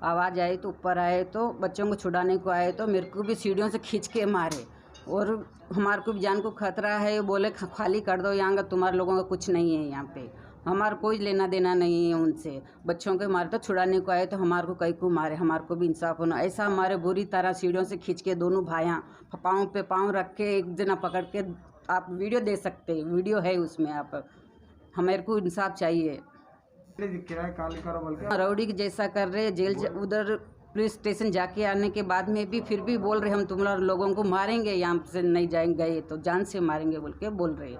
आवाज़ आई तो ऊपर आए तो बच्चों को छुड़ाने को आए तो मेरे को भी सीढ़ियों से खींच के मारे और हमारे को भी जान को खतरा है। बोले खाली कर दो यहाँ का, तुम्हारे लोगों का कुछ नहीं है यहाँ पे, हमारा कोई लेना देना नहीं है उनसे। बच्चों के मारे तो छुड़ाने को आए तो हमारे को कई को मारे, हमारे को भी इंसाफ होना। ऐसा हमारे बुरी तरह सीढ़ियों से खींच के दोनों भाइयाँ पाँव पे पाँव रख के एक जना पकड़ के, आप वीडियो दे सकते हैं, वीडियो है उसमें। आप हमारे को इंसाफ चाहिए। रउडी जैसा कर रहे, जेल उधर पुलिस स्टेशन जाके आने के बाद में भी फिर भी बोल रहे हम तुम्हारे लोगों को मारेंगे, यहाँ से नहीं जाएंगे तो जान से मारेंगे बोल के बोल रहे।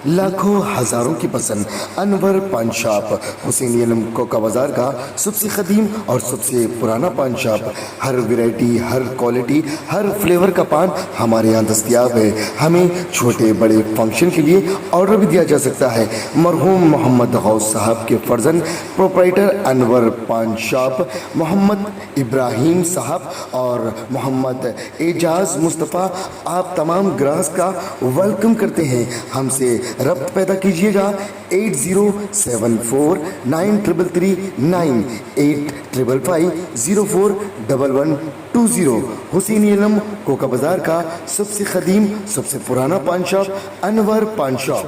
लाखों हजारों की पसंद अनवर पान शॉप, हुसैनी अलम कोका बाजार का सबसे कदीम और सबसे पुराना पान शॉप। हर वैरायटी, हर क्वालिटी, हर फ्लेवर का पान हमारे यहाँ दस्तयाब है। हमें छोटे बड़े फंक्शन के लिए ऑर्डर भी दिया जा सकता है। मरहूम मोहम्मद गौस साहब के फर्जंद प्रोप्राइटर अनवर पान शॉप मोहम्मद इब्राहिम साहब और मोहम्मद एजाज मुस्तफ़ा आप तमाम ग्राहक का वेलकम करते हैं। हमसे रब्त पैदा कीजिएगा 8074933339 8555041120। हुसैनी अलम कोका बाजार का सबसे कदीम सबसे पुराना पान शॉप अनवर पान शॉप।